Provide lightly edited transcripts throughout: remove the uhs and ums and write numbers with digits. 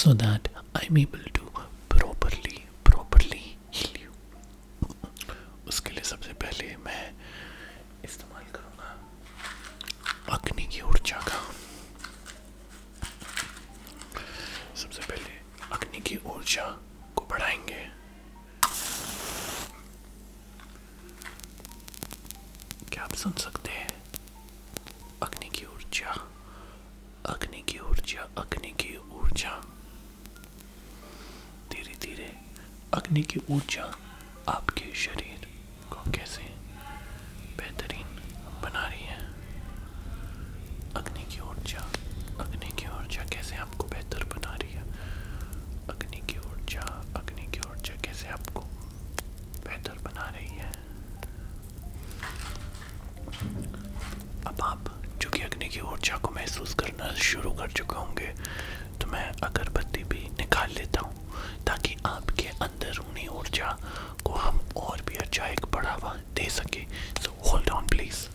so that I'm able to properly heal you. उसके लिए सबसे पहले मैं इस्तेमाल करूँगा अग्नि की ऊर्जा का। सबसे पहले अग्नि की ऊर्जा को बढ़ाएंगे। क्या आप सुन सकते हैं? अग्नि की ऊर्जा, अग्नि की ऊर्जा, अग्नि की ऊर्जा। धीरे धीरे अग्नि की ऊर्जा आपके शरीर को कैसे बेहतरीन बना रही है। अग्नि की ऊर्जा, अग्नि की ऊर्जा कैसे आपको बेहतर बना रही है। अग्नि की ऊर्जा, अग्नि की ऊर्जा कैसे आपको बेहतर बना रही है। अब आप जो कि अग्नि की ऊर्जा को महसूस करना शुरू कर चुके होंगे, तो मैं अगरबत्ती भी निकाल लेता हूँ ताकि आपके अंदरूनी ऊर्जा को हम और भी अच्छा एक बढ़ावा दे सके। So hold on please.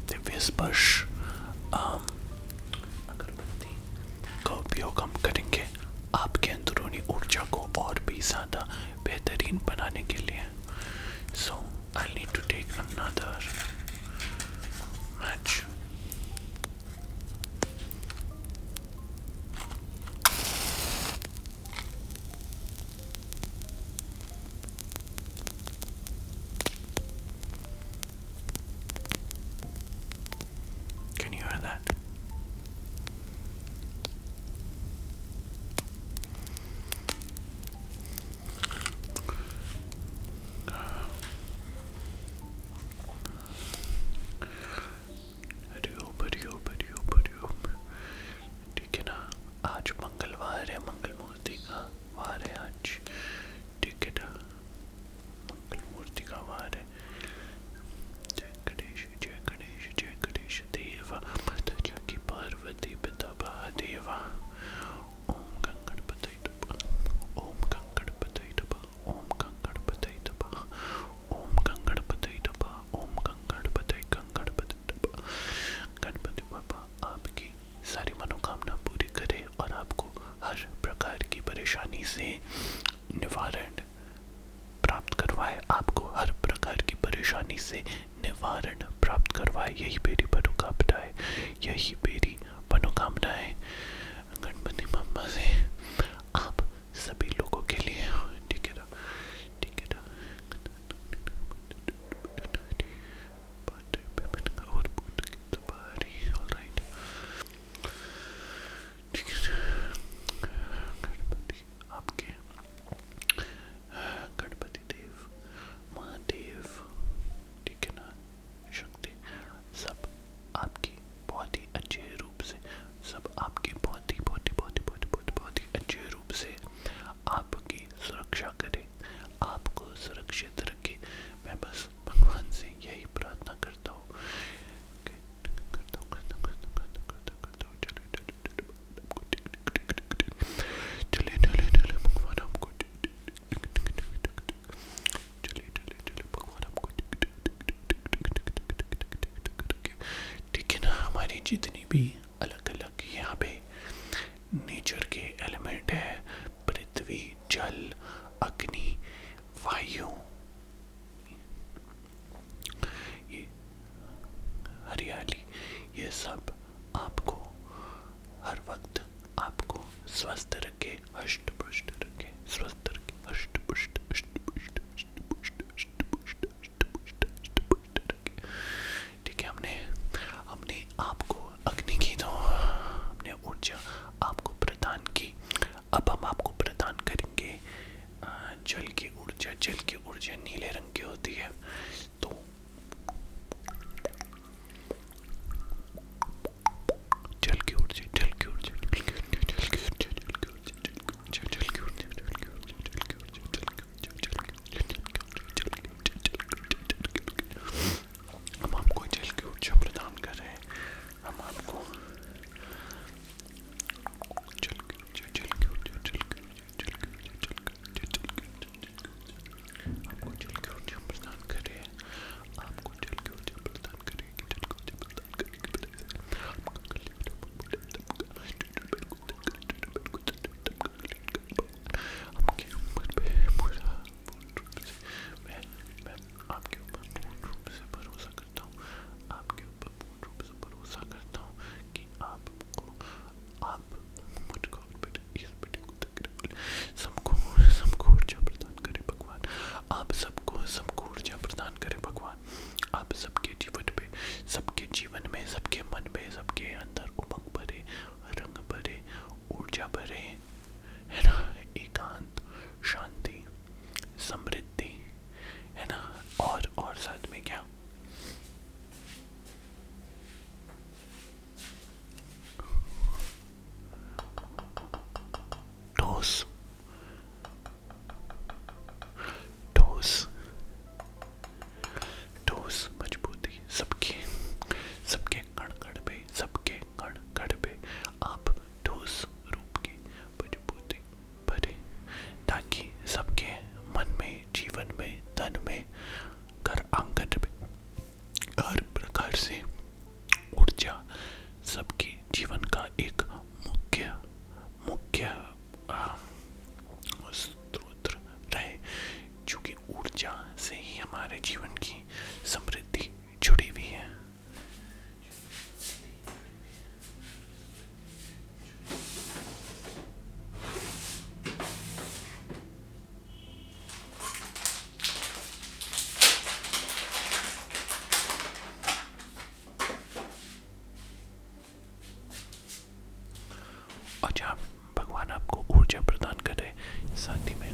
Divya स्पर्श अगरबत्ती का उपयोग हम करेंगे आपके अंदरूनी ऊर्जा को और भी ज़्यादा बेहतरीन बनाने के लिए। So I need to take another match. Can you hear that? ठीक है ना, आज मंगलवार है, मंगल मूर्ति का वार है आज। ठीक है ना, मंगल मूर्ति का वार है। जय गणेश, जय गणेश, जय गणेश देवा, माता जाकी पार्वती पिता महादेवा। ओम गंगणपतये नमः, ओम गंगणपतये नमः, ओम गंगणपतये नमः, ओम गंगणपतये नमः, ओम गंगणपतये नमः। गणपति बाबा आपकी सारी मनोकामना पूरी करे और आपको हर प्रकार की परेशानी से निवारण प्राप्त करवाए, आपको हर प्रकार की परेशानी से निवारण प्राप्त करवाए। यही मेरी मनोकामना है, यही मेरी मनोकामना है गणपति बाबा से आप सभी लोगों के लिए। ठीक है ना, ठीक है ना। और ऑलराइट, ठीक है। गणपति आपके, गणपति देव, महादेव, ठीक है ना, शक्ति, सब आपकी बहुत ही अच्छे रूप से, सब आपके बहुत ही अच्छे रूप से आपकी सुरक्षा करे, आपको सुरक्षित रखे। मैं बस भगवान से यही प्रार्थना करता हूँ। ठीक है ना, हमारी जितनी भी अलग अलग यहाँ पे नेचर के एलिमेंट है, पृथ्वी, जल, अग्नि, वायु, ये हरियाली, ये सब आपको हर वक्त आपको स्वस्थ रखे, हष्ट पुष्ट रखे, स्वस्थ रखे, हष्ट पुष्ट रखे। ठीक है, हमने आपको अग्नि की तो हमने ऊर्जा आपको प्रदान की। अब हम आपको प्रदान करेंगे जल की ऊर्जा। जल की ऊर्जा नीले रंग की होती है, तो जल की ऊर्जा, जल की ऊर्जा, जल की ऊर्जा, जल की ऊर्जा, जल की ऊर्जा, जल की ऊर्जा,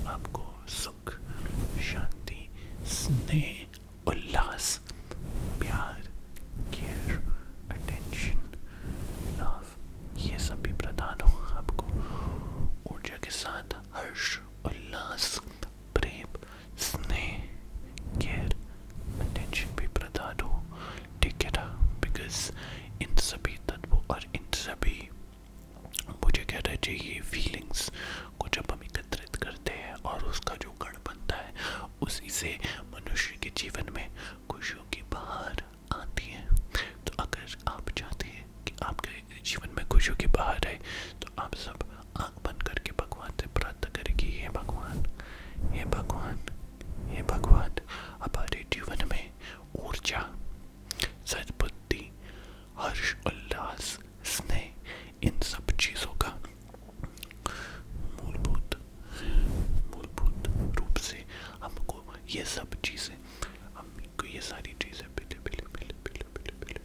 आपको सुख, शांति, स्नेह, उल्लास, प्यार, केयर, अटेंशन, लव, ये सब भी प्रदान हो आपको। ऊर्जा के साथ हर्ष, उल्लास, प्रेम, स्नेह, केयर, अटेंशन भी प्रदान हो। ठीक है ना? बिकॉज इन सभी तत्वों और इन सभी, मुझे कहना चाहिए, फीलिंग्स को जब हम एकत्रित करते हैं और उसका जो गढ़ बनता है, उसी से मनुष्य के जीवन में खुशियों की बहार आती है। तो अगर आप चाहते हैं कि आपके जीवन में खुशियों की बहार आए, तो आप सब आंख बंद करके भगवान से प्रार्थना करें कि हे भगवान, हे भगवान, हे भगवान, हमारे जीवन में ऊर्जा, सद्बुद्धि, हर्ष, उल्लास, स्नेह, इन सब चीज़ों का मूलभूत मूलभूत रूप से हमको ये सब चीज़ें, हमको ये सारी चीज़ें मिले मिले मिले मिले मिले मिले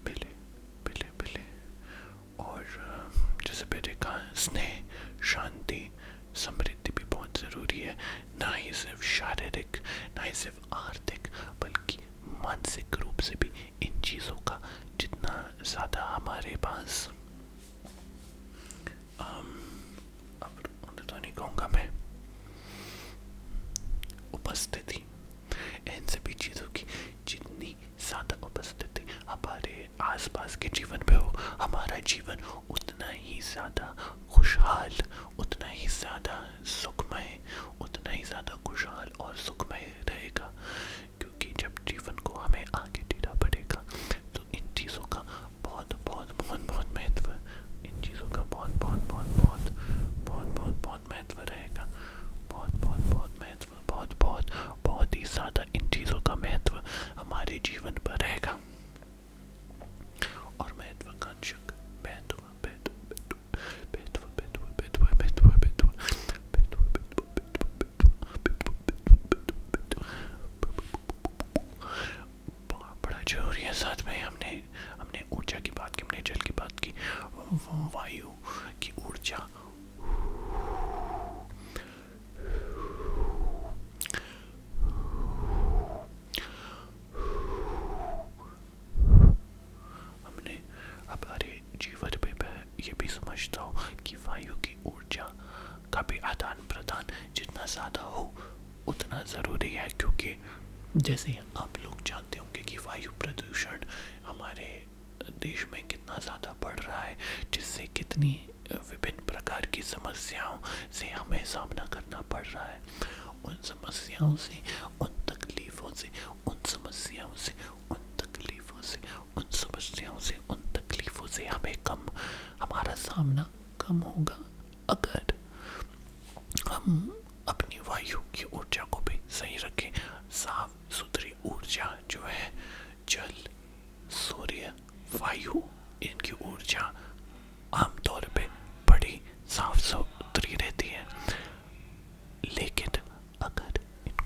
मिले मिले मिले। और जैसे मैंने कहा, स्नेह, शांति, समृद्धि भी बहुत ज़रूरी है। ना ही सिर्फ शारीरिक, ना ही सिर्फ आर्थिक, बल्कि मानसिक रूप से भी इन चीज़ों का जितना ज़्यादा हमारे पास, अब तो नहीं कहूँगा मैं, उपस्थिति, इन सभी चीज़ों की जितनी ज़्यादा उपस्थिति हमारे आसपास के जीवन में हो, हमारा जीवन उतना ही ज़्यादा खुशहाल, उतना ही ज़्यादा सुखमय, उतना ही ज़्यादा खुशहाल और सुखमय रहेगा। क्योंकि जब जीवन को हमें आगे देना पड़ेगा, तो इन चीज़ों का बहुत बहुत बहुत बहुत महत्व, इन चीज़ों का बहुत बहुत बहुत बहुत बहुत बहुत बहुत महत्व रहेगा। बहुत बहुत बहुत महत्व, बहुत बहुत बहुत ही ज़्यादा इन चीज़ों का महत्व हमारे जीवन पर रहेगा। और महत्वाकांक्षक, महत्व महत्व महत्व महत्व महत्व महत्व महत्व बड़ा जरूरी है। साथ में हमने हमने ऊर्जा की बात की, हमने जल की बात की, वायु की ऊर्जा, हमने हमारे जीवन में ये भी समझता हूँ कि वायु की ऊर्जा का भी आदान प्रदान जितना ज़्यादा हो उतना ज़रूरी है। क्योंकि जैसे आप लोग जानते होंगे कि वायु प्रदूषण हमारे देश में कितना ज़्यादा बढ़ रहा है, जिससे कितनी विभिन्न प्रकार की समस्याओं से हमें सामना करना पड़ रहा है। उन समस्याओं से, उन तकलीफ़ों से, उन समस्याओं से, उन तकलीफ़ों से, उन समस्याओं से, उन तकलीफ़ों से हमें हमारा सामना कम होगा अगर हम अपनी वायु की ऊर्जा को भी सही रखें। साफ सुथरी ऊर्जा जो है, जल, सूर्य, वायु, इनकी ऊर्जा आमतौर पे बड़ी साफ सुथरी रहती है। लेकिन अगर इन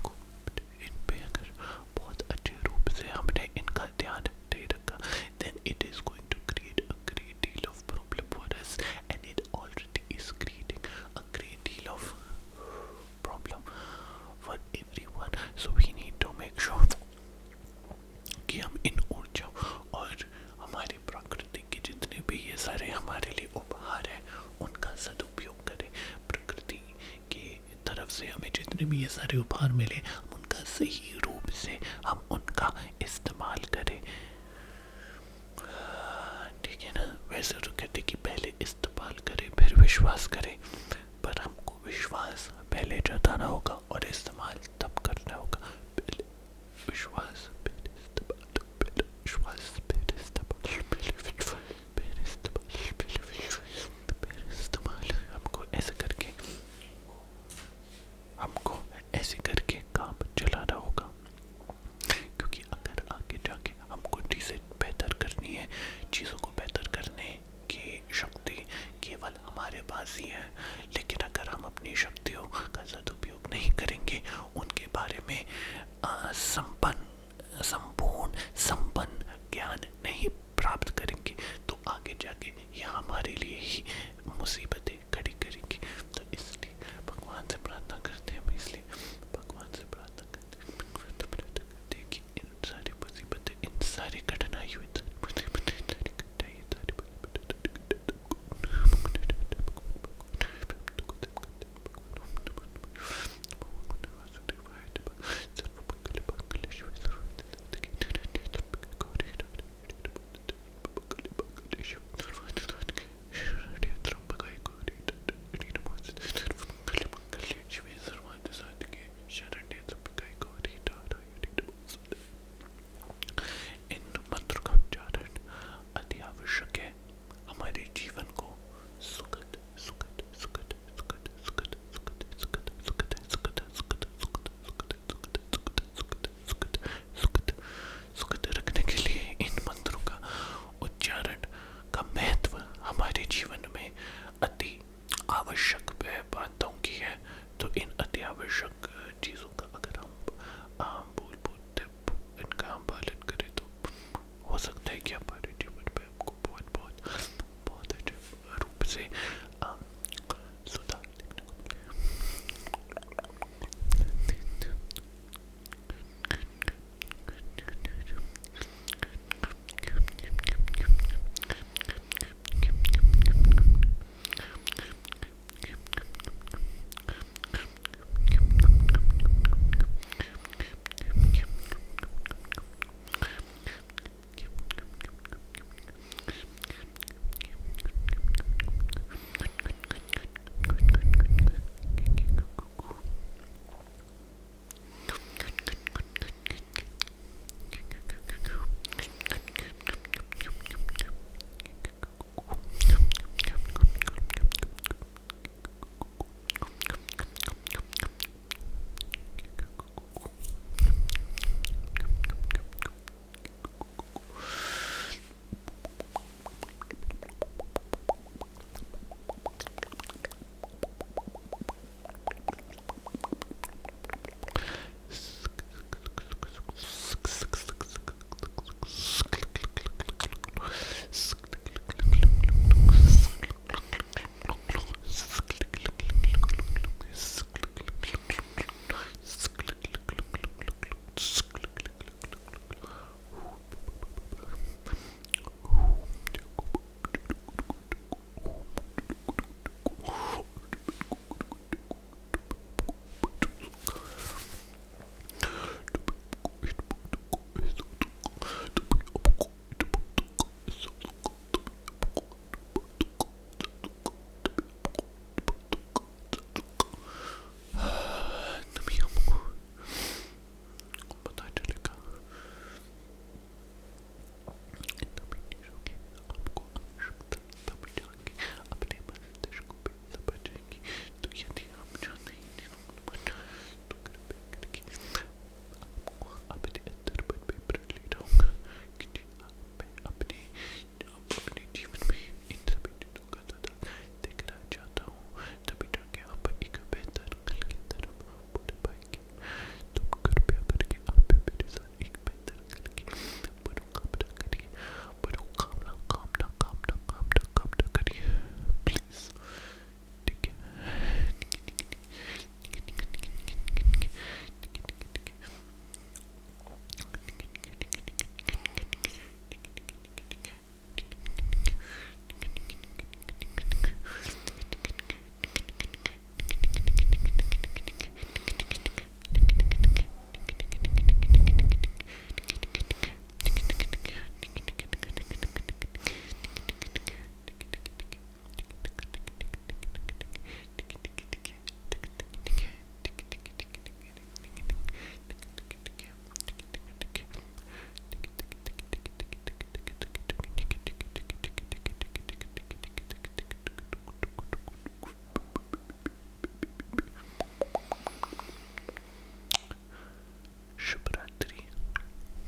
पे अगर बहुत अच्छे रूप से हमने इनका ध्यान दे रखा, then it is going to create a great deal of problem for us, and it already is creating a great deal of problem for everyone. So we need to make sure कि हम इन ऊर्जा और हमारी प्रकृति के जितने भी ये सारे हमारे लिए उपहार हैं, उनका सदुपयोग करें। प्रकृति की तरफ से हमें जितने भी ये सारे उपहार मिले, हम उनका सही रूप से हम उनका इस्तेमाल करें। ठीक है ना? वैसे तो कहते कि पहले इस्तेमाल करें फिर विश्वास करें, पर हमको विश्वास पहले जताना होगा और इस्तेमाल तब करना होगा। पहले विश्वास, पहले इस्तेमाल, पहले विश्वास, पहले इस्तेमाल, पहले विश्वास, पहले इस्तेमाल, पहले विश्वास, पहले इस्तेमाल। हमको ऐसे करके काम चलाना होगा। क्योंकि अगर आगे जाके हमको चीज़ें बेहतर करनी है, चीज़ों को बेहतर करने की शक्ति केवल हमारे पास ही है। लेकिन अगर हम अपनी शक्तियों का सदुपयोग नहीं करेंगे, उनके बारे में संपूर्ण ज्ञान नहीं प्राप्त करेंगे, तो आगे जाके यह हमारे लिए ही मुसीबतें खड़ी करेंगी। तो इसलिए भगवान से प्रार्थना हमारे जीवन